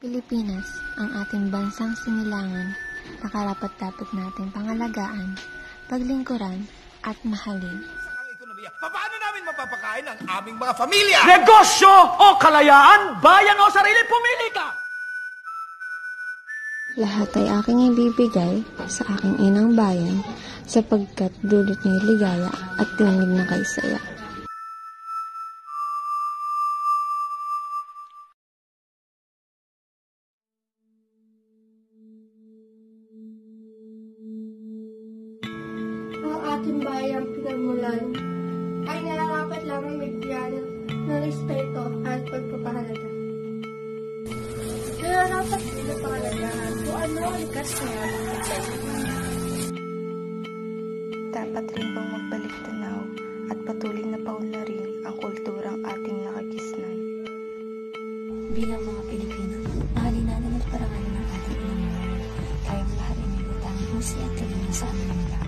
Pilipinas, ang ating bansang sinilangan, na karapat-dapat nating pangalagaan, paglingkuran at mahalin. Paano namin mapapakain ang aming mga pamilya? Negosyo o kalayaan, bayan o sarili, pumili ka! Lahat ay aking ibibigay sa aking inang bayan sapagkat dulot niya ligaya at tingin na kay saya. Ang ating bayang pinagmulan ay nararapat lamang bigyan ng respeto at pagpapahalaga. Nararapat din na pangalagaan kung ano ang likas niya ng pagkain. Dapat rin bang magbalik tanaw at patuloy na paunlarin ang kulturang ating nakagisnan. Bilang mga Pilipino, mahalin natin at parangalan ng ating pinangalan. Tayong lahat ay may utanging husay at kalina sa aming lahat.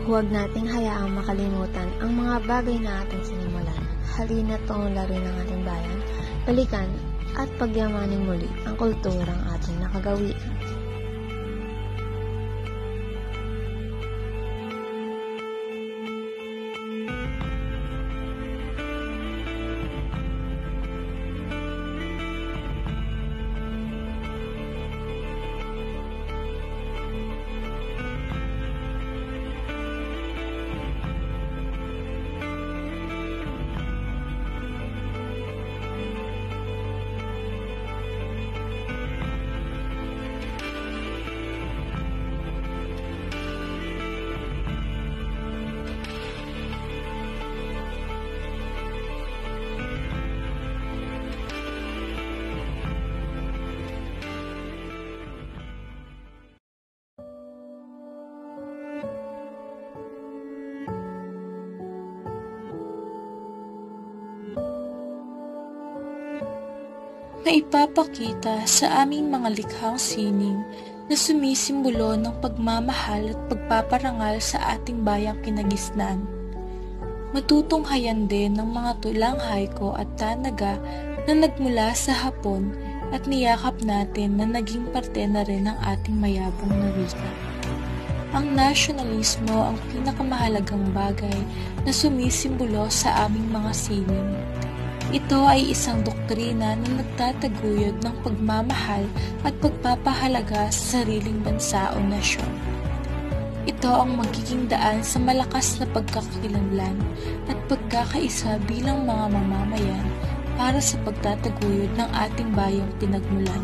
Huwag nating hayaang makalimutan ang mga bagay na ating sinimulan. Halina't paunlarin ang ating bayan, balikan at pagyamanin muli ang kulturang ating nakagawian. Na ipapakita sa aming mga likhang sining na sumisimbolo ng pagmamahal at pagpaparangal sa ating bayang kinagisnan. Matutunghayan din ng mga tulang haiko at tanaga na nagmula sa Hapon at niyakap natin na naging parte na rin ng ating mayabong na wika. Ang nasyonalismo ang pinakamahalagang bagay na sumisimbolo sa aming mga sining. Ito ay isang doktrina na nagtataguyod ng pagmamahal at pagpapahalaga sa sariling bansa o nasyon. Ito ang magiging daan sa malakas na pagkakakilanlan at pagkakaisa bilang mga mamamayan para sa pagtataguyod ng ating bayang pinagmulan.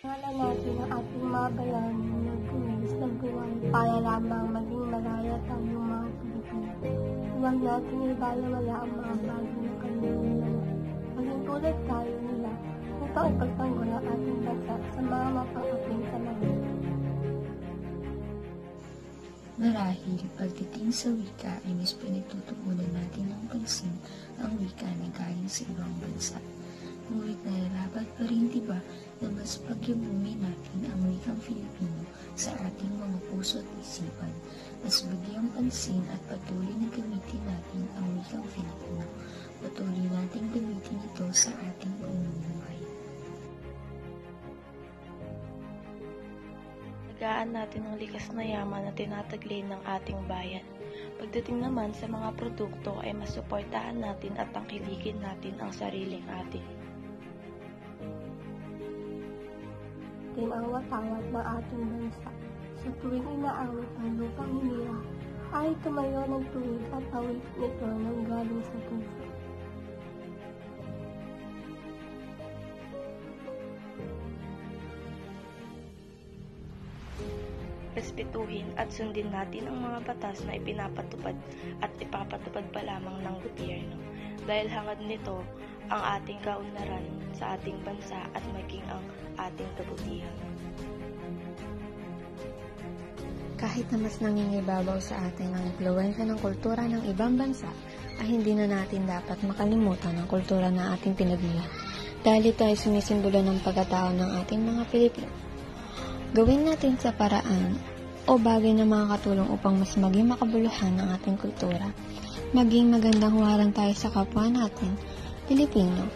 Ngalan natin ang ating mga bayani na nagpulis ng buhay para lamang maging malaya tayong mga Pilipino. Huwag natin ibalawala ang mga bagay na kanilang maging tulad tayo nila upang ipagtanggol ang ating bansa sa mga mapapaping panahon. Marahil, pagdating sa wika ay mas pinagtutuunan natin ng pansin ang wika na galing sa ibang bansa. Ngunit nararapat pa rin diba na mas pagyamumin natin ang wikang Filipino sa ating mga puso at isipan, mas bigyang pansin at patuloy na gamitin natin ang wikang Filipino. Patuloy natin gamitin ito sa ating pamumuhay. Alagaan natin ang likas na yaman na tinataglay ng ating bayan. Pagdating naman sa mga produkto ay masuportahan natin at tangkilikin natin ang sariling atin. Tinawat-tawat ng ating bansa. Sa tuwing inaawit ang lupang hinira, ay tumayo ng tuwid at awit nito nang galing sa puso. Respetuhin at sundin natin ang mga batas na ipinapatupad at ipapatupad pa lamang ng gobyerno dahil hangad nito ang ating kaunlaran sa ating bansa at maging ang ating kabutihan. Kahit na mas nangingibabaw sa atin ang impluwensya ng kultura ng ibang bansa, ay hindi na natin dapat makalimutan ang kultura na ating pinagmulan. Dahil ito ay sumisimbolo ng pagkatao ng ating mga Pilipino. Gawin natin sa paraan o bagay na makakatulong upang mas maging makabuluhan ang ating kultura. Maging magandang huwaran tayo sa kapwa natin, Pilipino,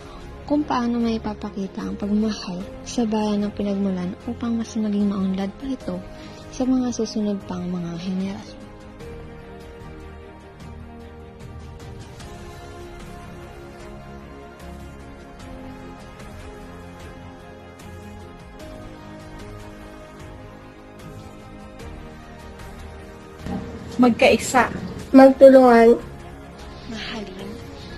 kung paano may ipapakita ang pagmamahal sa bayan ng pinagmulan upang mas maging maunlad pa ito sa mga susunod pang mga henerasyon. Magkaisa. Magtulungan. Mahalin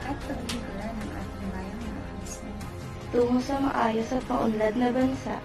At paglingkuran ng ating bayang mga Kristiyano. Tungo sa maayos at maunlad na bansa